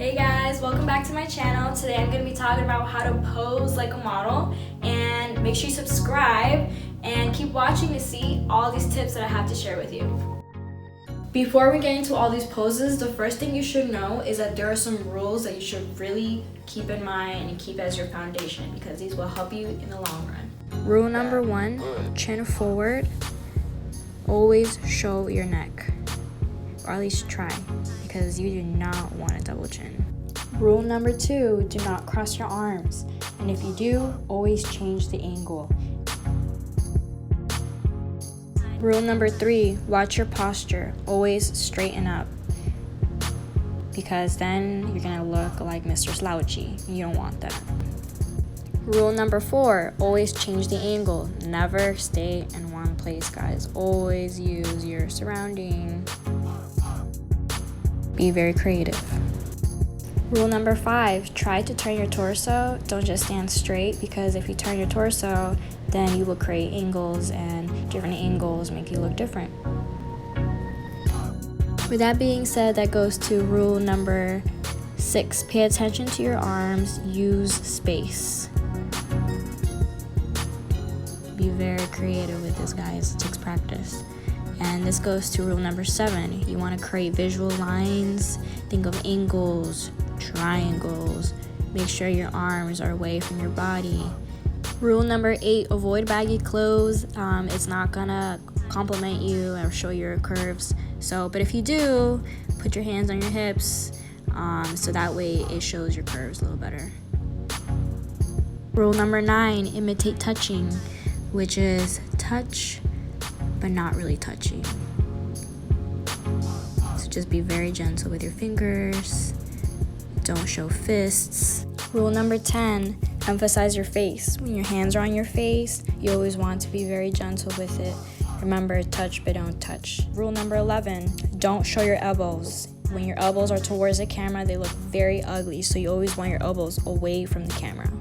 Hey guys, welcome back to my channel. Today I'm going to be talking about how to pose like a model, and make sure you subscribe and keep watching to see all these tips that I have to share with you. Before we get into all these poses, the first thing you should know is that there are some rules that you should really keep in mind and keep as your foundation, because these will help you in the long run. Rule number 1, chin forward. Always show your neck, or at least try, because you do not want a double chin. Rule number 2, do not cross your arms, and if you do, always change the angle. Rule number 3, watch your posture. Always straighten up, because then you're gonna look like Mr. Slouchy. You don't want that. Rule number 4, always change the angle. Never stay in one place, guys. Always use your surrounding. Be very creative. Rule number 5, try to turn your torso. Don't just stand straight, because if you turn your torso, then you will create angles, and different angles make you look different. With that being said, that goes to rule number 6. Pay attention to your arms. Use space. Be very creative with this, guys. It takes practice. And this goes to rule number 7. You want to create visual lines. Think of angles, triangles. Make sure your arms are away from your body. Rule number 8, avoid baggy clothes. It's not gonna compliment you or show your curves. But if you do, put your hands on your hips, so that way it shows your curves a little better. Rule number 9, imitate touching, which is touch but not really touching. So just be very gentle with your fingers. Don't show fists. Rule number 10, emphasize your face. When your hands are on your face, you always want to be very gentle with it. Remember, touch but don't touch. Rule number 11, don't show your elbows. When your elbows are towards the camera, they look very ugly, so you always want your elbows away from the camera.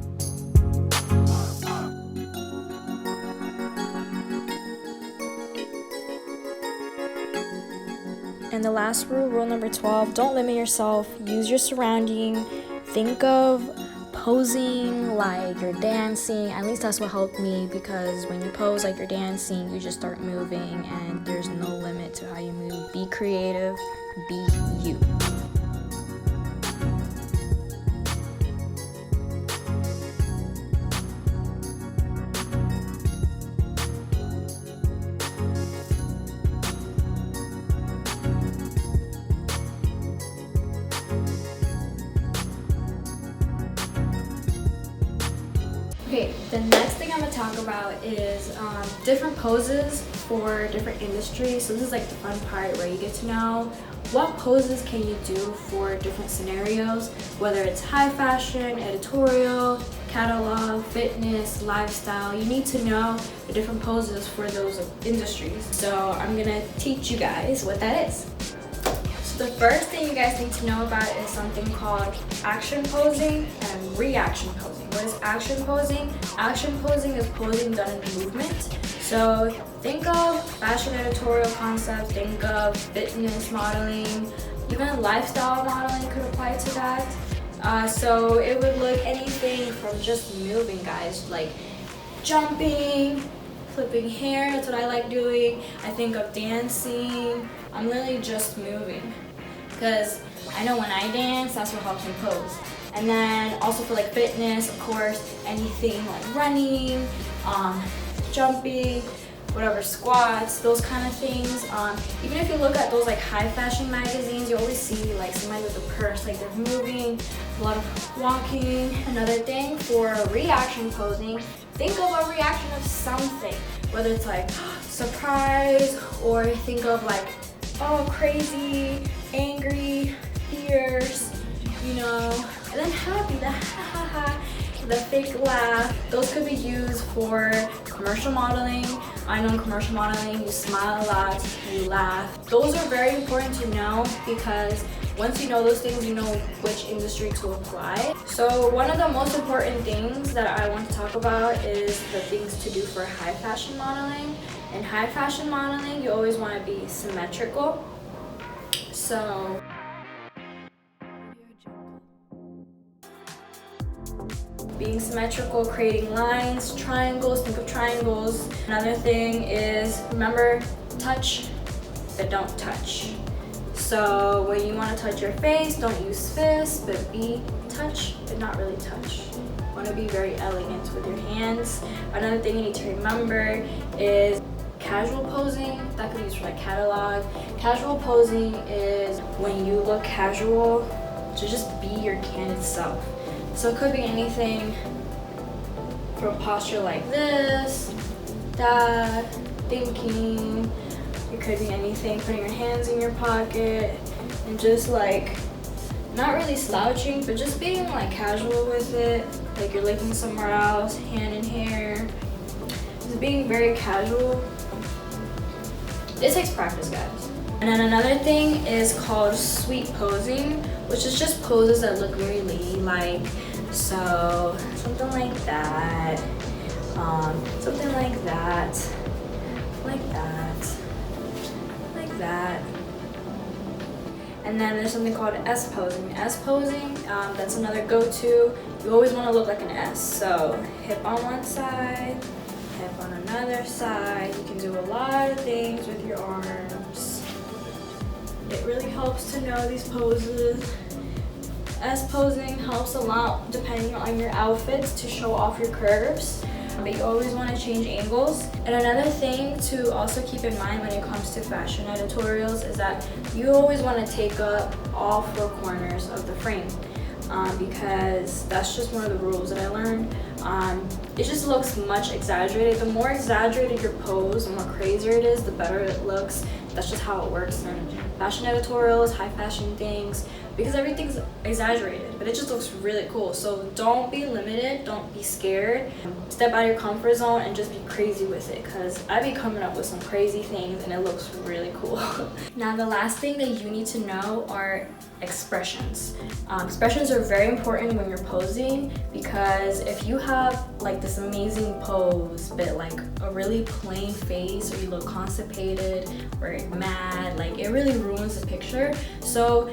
And the last rule, rule number 12, don't limit yourself. Use your surrounding. Think of posing like you're dancing. At least that's what helped me, because when you pose like you're dancing, you just start moving, and there's no limit to how you move. Be creative, be you. Okay, the next thing I'm going to talk about is different poses for different industries. So this is like the fun part where you get to know what poses can you do for different scenarios, whether it's high fashion, editorial, catalog, fitness, lifestyle. You need to know the different poses for those industries. So I'm going to teach you guys what that is. The first thing you guys need to know about is something called action posing and reaction posing. What is action posing? Action posing is posing done in movement. So think of fashion editorial concepts, think of fitness modeling, even lifestyle modeling could apply to that. So it would look anything from just moving, guys, like jumping, flipping hair, that's what I like doing. I think of dancing. I'm literally just moving, because I know when I dance, that's what helps me pose. And then also for like fitness, of course, anything like running, jumping, whatever, squats, those kind of things. Even if you look at those like high fashion magazines, you always see like somebody with a purse, like they're moving, a lot of walking. Another thing for reaction posing, think of a reaction of something, whether it's like surprise, or think of like, oh, crazy, angry, fierce, and then happy, the ha ha ha, the fake laugh. Those could be used for commercial modeling. I know in commercial modeling, you smile a lot, you laugh. Those are very important to know, because once you know those things, you know which industry to apply. So one of the most important things that I want to talk about is the things to do for high fashion modeling. In high fashion modeling, you always want to be symmetrical. So Being symmetrical, creating lines, triangles, think of triangles. Another thing is, remember, touch, but don't touch. So when you want to touch your face, don't use fists, but be touch, but not really touch. You want to be very elegant with your hands. Another thing you need to remember is casual posing. That could be used for like catalog. Casual posing is when you look casual to just be your candid self. So it could be anything from posture like this, that, thinking. It could be anything, putting your hands in your pocket and just like, not really slouching, but just being like casual with it. Like you're looking somewhere else, hand in hair. Just being very casual. It takes practice, guys. And then another thing is called sweet posing, which is just poses that look very ladylike. So something like that, something like that, like that, like that. And then there's something called S posing. S posing, that's another go-to. You always want to look like an S. So hip on one side, hip on another side. You can do a lot of things with your arms. It really helps to know these poses. S posing helps a lot depending on your outfits to show off your curves, but you always want to change angles. And another thing to also keep in mind when it comes to fashion editorials is that you always want to take up all four corners of the frame, because that's just one of the rules that I learned. It just looks much exaggerated. The more exaggerated your pose, the more crazier it is, the better it looks. That's just how it works in fashion editorials, high fashion things, because everything's exaggerated, but it just looks really cool. So don't be limited, don't be scared. Step out of your comfort zone and just be crazy with it, because I be coming up with some crazy things and it looks really cool. Now the last thing that you need to know are expressions. Expressions are very important when you're posing, because if you have like this amazing pose but like a really plain face, or you look constipated or mad, like it really ruins the picture. So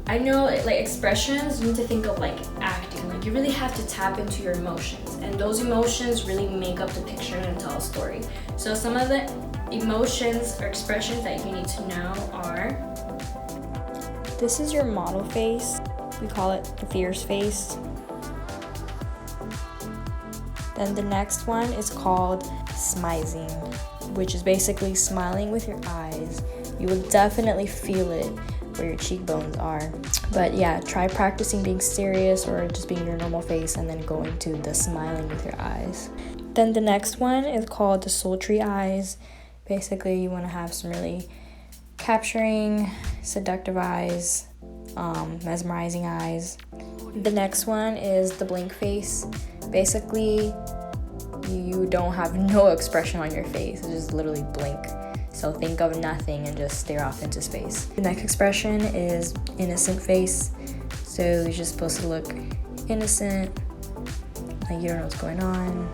I know like expressions, you need to think of like acting. Like you really have to tap into your emotions, and those emotions really make up the picture and tell a story. So some of the emotions or expressions that you need to know are, this is your model face. We call it the fierce face. Then the next one is called smizing, which is basically smiling with your eyes. You will definitely feel it where your cheekbones are. But yeah, try practicing being serious or just being your normal face and then going to the smiling with your eyes. Then the next one is called the sultry eyes. Basically, you want to have some really capturing, seductive eyes, mesmerizing eyes. The next one is the blink face. Basically, you don't have no expression on your face. It's just literally blink. So think of nothing and just stare off into space. The next expression is innocent face. So you're just supposed to look innocent, like you don't know what's going on,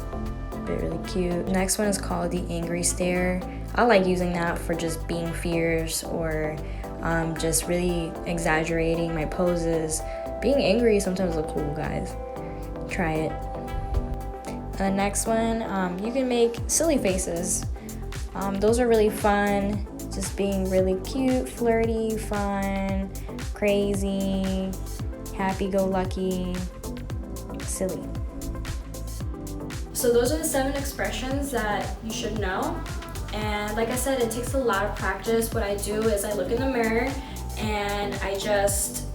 but really cute. The next one is called the angry stare. I like using that for just being fierce or just really exaggerating my poses. Being angry sometimes look cool, guys. Try it. The next one, you can make silly faces. Those are really fun. Just being really cute, flirty, fun, crazy, happy-go-lucky, silly. So those are the 7 expressions that you should know. And like I said, it takes a lot of practice. What I do is I look in the mirror and I just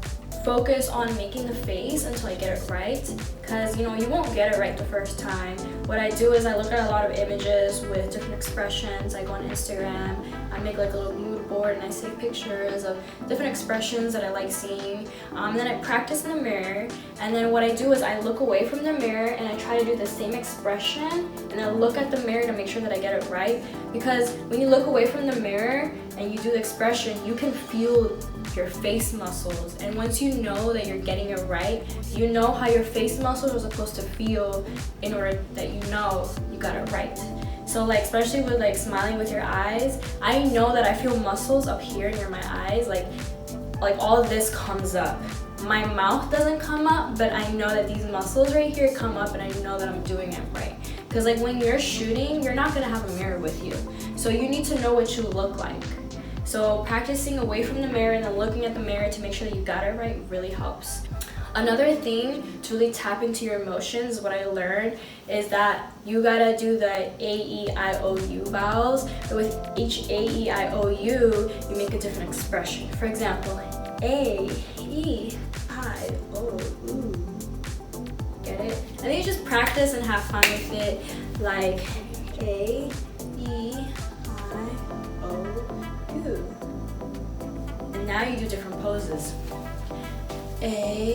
focus on making the face until I get it right, because you won't get it right the first time. What I do is I look at a lot of images with different expressions. I go on Instagram, I make like a little mood board and I save pictures of different expressions that I like seeing. Then I practice in the mirror, and then what I do is I look away from the mirror and I try to do the same expression, and I look at the mirror to make sure that I get it right, because when you look away from the mirror and you do the expression, you can feel your face muscles, and once you know that you're getting it right, you know how your face muscles are supposed to feel in order that you know you got it right. So like especially with like smiling with your eyes, I know that I feel muscles up here near my eyes, like all of this comes up my mouth doesn't come up, but I know that these muscles right here come up and I know that I'm doing it right. Because like when you're shooting, you're not gonna have a mirror with you. So you need to know what you look like. So practicing away from the mirror and then looking at the mirror to make sure that you got it right really helps. Another thing to really tap into your emotions, what I learned is that you gotta do the A-E-I-O-U vowels. But with each A-E-I-O-U, you make a different expression. For example, A-E-I-O-U. Get it? And then you just practice and have fun with it, like A-E-I-O-U. And now you do different poses. A-E-I-O-U.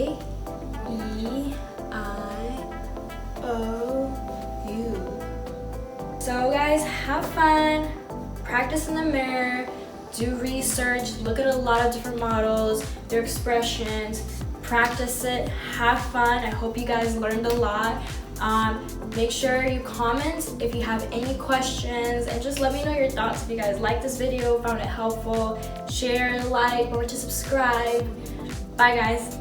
So guys, have fun, practice in the mirror, do research, look at a lot of different models, their expressions, practice it, have fun. I hope you guys learned a lot. Make sure you comment if you have any questions and just let me know your thoughts. If you guys liked this video, found it helpful, share, like, or to subscribe. Bye guys.